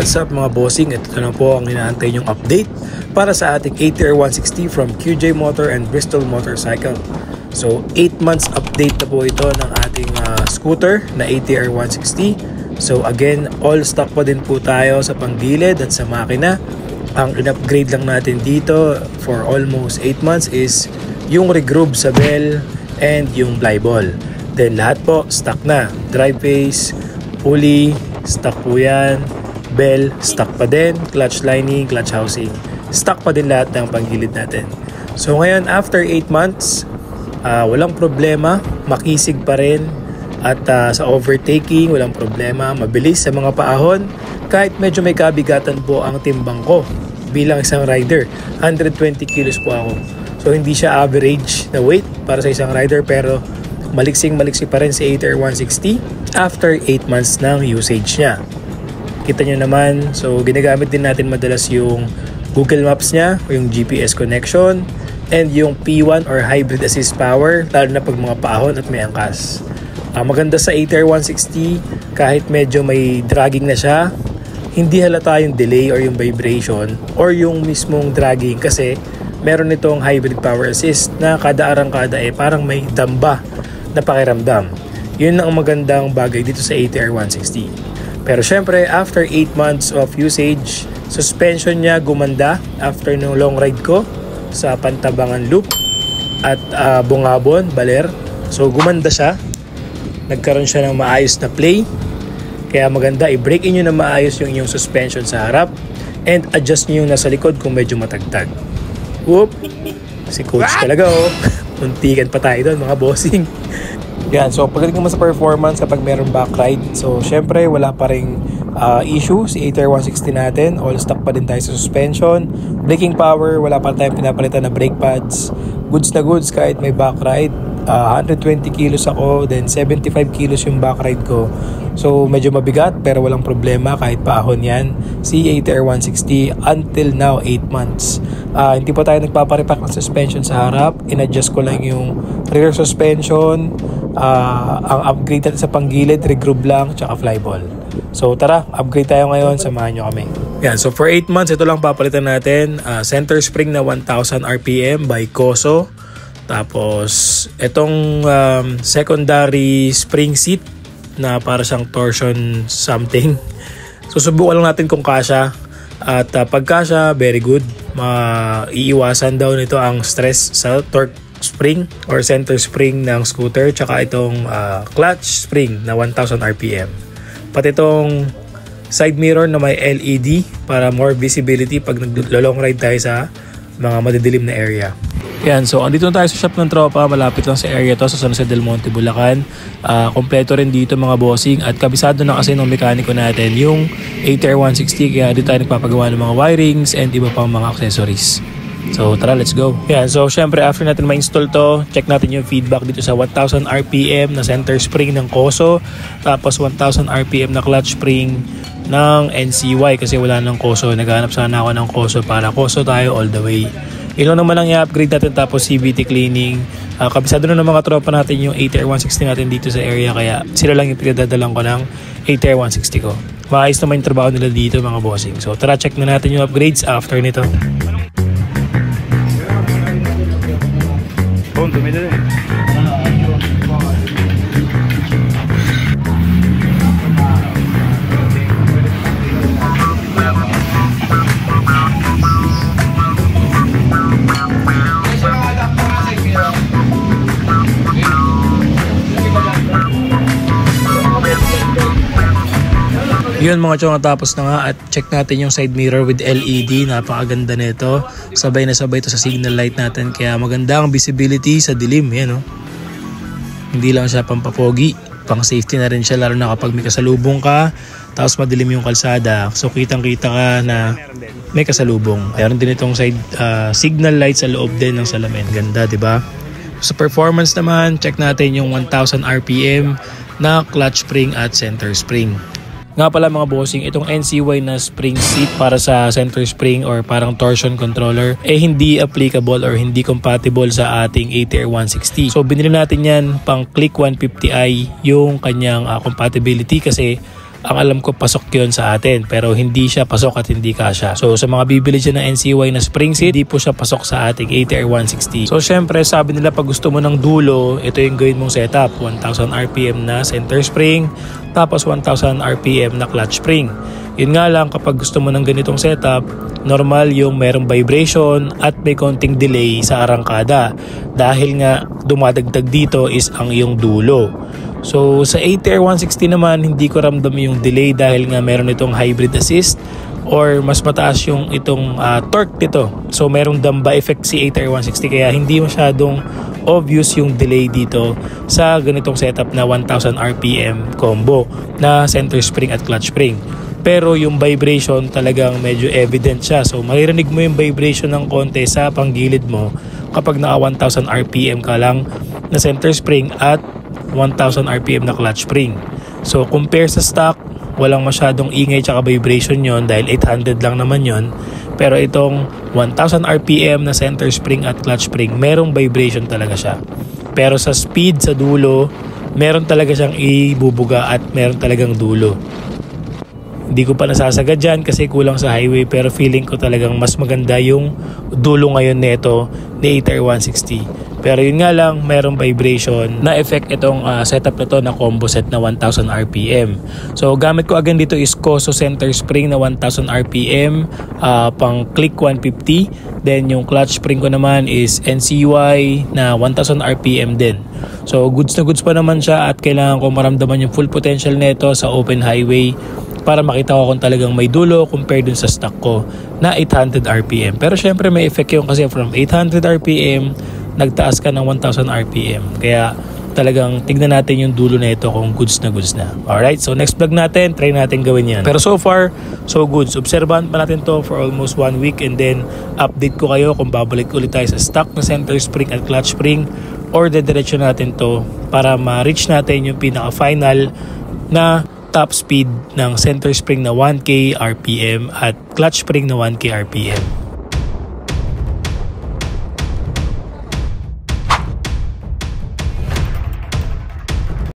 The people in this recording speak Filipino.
What's up mga bossing? Ito na po ang inaantay nyong update para sa ating ATR 160 from QJ Motor and Bristol Motorcycle. So 8 months update na po ito ng ating scooter na ATR 160. So again, all stock pa din po tayo sa panggilid at sa makina. Ang in-upgrade lang natin dito for almost 8 months is yung regroove sa bell and yung fly ball. Then lahat po stock na. Drive face, pulley, stock po yan. Bell, stock pa din. Clutch lining, clutch housing, stock pa din lahat ng panggilid natin. So ngayon, after 8 months, walang problema. Makisig pa rin. At sa overtaking, walang problema. Mabilis sa mga paahon. Kahit medyo may kabigatan po ang timbang ko bilang isang rider. 120 kilos po ako. So hindi siya average na weight para sa isang rider, pero maliksing-maliksi pa rin si ATR 160 after 8 months ng usage niya. Kita nyo naman, so ginagamit din natin madalas yung Google Maps niya o yung GPS connection and yung P1 or Hybrid Assist Power, lalo na pag mga paahon at may angkas. Maganda sa ATR 160, kahit medyo may dragging na siya, hindi halata yung delay or yung vibration or yung mismong dragging, kasi meron itong Hybrid Power Assist na kada arangkada parang may damba na pakiramdam. Yun ang magandang bagay dito sa ATR 160. Pero syempre, after 8 months of usage, suspension niya gumanda after nung long ride ko sa Pantabangan Loop at Bungabon, Baler. So gumanda siya. Nagkaroon siya ng maayos na play. Kaya maganda, i-break in nyo na maayos yung inyong suspension sa harap and adjust nyo yung nasa likod kung medyo matagtag. Whoop! Si coach talaga oh. Muntikan pa tayo doon mga bossing. Yan, so pagdating naman sa performance kapag mayroong back ride, so syempre wala pa ring issue si ATR 160 natin. All stock pa din tayo sa suspension. Braking power, wala pa tayong pinapalitan na brake pads. Goods na goods kahit may back ride. 120 kilos ako, then 75 kilos yung back ride ko. So medyo mabigat pero walang problema kahit paahon yan. Si ATR 160 until now 8 months. Hindi pa tayo nagpaparepack ng suspension sa harap. In-adjust ko lang yung rear suspension. Ang upgrade natin sa panggilid, regroove lang, tsaka flyball. So tara, upgrade tayo ngayon, samahan nyo kami. Yan, so for 8 months, ito lang papalitan natin. Center spring na 1000 RPM by Koso. Tapos itong secondary spring seat na para siyang torsion something. Susubukan lang natin kung kasya. At pag kasya, very good. Iiwasan daw nito ang stress sa torque spring or center spring ng scooter, tsaka itong clutch spring na 1000 RPM. Pati itong side mirror na may LED para more visibility pag nag-long ride tayo sa mga madidilim na area. Yan, so andito na tayo sa shop ng tropa, malapit lang sa area to, sa San Jose del Monte, Bulacan. Kompleto rin dito mga bossing at kabisado na kasi ng mekaniko natin yung ATR 160, kaya dito tayo nagpapagawa ng mga wirings and iba pang mga accessories. So tara, let's go. Yan, so syempre after natin ma-install to, check natin yung feedback dito sa 1000 RPM na center spring ng Koso, tapos 1000 RPM na clutch spring ng NCY kasi wala ng Koso. Naghanap sana ako ng Koso para Koso tayo all the way. Ilo naman lang i-upgrade natin, tapos CVT cleaning. Kabisado na ng mga tropa natin yung ATR 160 natin dito sa area, kaya sila lang yung pinadadalang ko ng ATR 160 ko. Maayos naman yung trabaho nila dito mga bossing. So tara, check na natin yung upgrades after nito. Yun mga chong, natapos na nga at check natin yung side mirror with LED. Napakaganda nito. Sabay na sabay ito sa signal light natin, kaya maganda ang visibility sa dilim. Yan, oh. Hindi lang siya pampapogi, pang safety na rin siya, lalo na kapag may kasalubong ka tapos madilim yung kalsada. So kitang kita ka na may kasalubong. Mayroon din itong side signal light sa loob din ng salamin. Ganda, diba? Sa performance naman, check natin yung 1000 RPM na clutch spring at center spring. Nga pala mga bossing, itong NCY na spring seat para sa center spring or parang torsion controller hindi applicable or hindi compatible sa ating ATR 160. So binili natin yan pang Click 150i yung kanyang compatibility kasi ang alam ko pasok yun sa atin, pero hindi siya pasok at hindi kasya. So sa mga bibili dyan ng NCY na spring seat, hindi po siya pasok sa ating ATR 160. So syempre sabi nila pag gusto mo ng dulo, ito yung gawin mong setup. 1000 RPM na center spring, tapos 1000 RPM na clutch spring. Yun nga lang, kapag gusto mo ng ganitong setup, normal yung merong vibration at may konting delay sa arangkada. Dahil nga dumadagdag dito is ang iyong dulo. So sa ATR 160 naman, hindi ko ramdam yung delay dahil nga meron itong hybrid assist or mas mataas yung itong torque nito. So merong damba effect si ATR 160 kaya hindi masyadong obvious yung delay dito sa ganitong setup na 1000 RPM combo na center spring at clutch spring. Pero yung vibration talagang medyo evident siya. So maririnig mo yung vibration ng konti sa panggilid mo kapag naka 1000 RPM ka lang na center spring at 1000 RPM na clutch spring. So compare sa stock, walang masyadong ingay tsaka vibration yon dahil 800 lang naman yon. Pero itong 1000 RPM na center spring at clutch spring, merong vibration talaga siya. Pero sa speed sa dulo, meron talaga siyang ibubuga at meron talagang dulo. Hindi ko pa nasasagad dyan kasi kulang sa highway, pero feeling ko talagang mas maganda yung dulo ngayon nito ni ATR 160. Pero yun nga lang, merong vibration na effect itong setup na to na combo set na 1000 RPM. So gamit ko again dito is Koso center spring na 1000 RPM, pang click 150. Then yung clutch spring ko naman is NCY na 1000 RPM din. So goods na goods pa naman siya at kailangan ko maramdaman yung full potential nito sa open highway para makita ko kung talagang may dulo compared dun sa stock ko na 800 RPM. Pero syempre may effect yun kasi from 800 RPM nagtaas ka ng 1000 RPM. Kaya talagang tignan natin yung dulo na ito kung goods na goods na. Alright, so next vlog natin, try natin gawin yan. Pero so far, so goods. Obserbahan pa natin to for almost 1 week and then update ko kayo kung babalik ulit tayo sa stock na center spring at clutch spring or dediretso natin to para ma-reach natin yung pinaka-final na top speed ng center spring na 1K RPM at clutch spring na 1K RPM.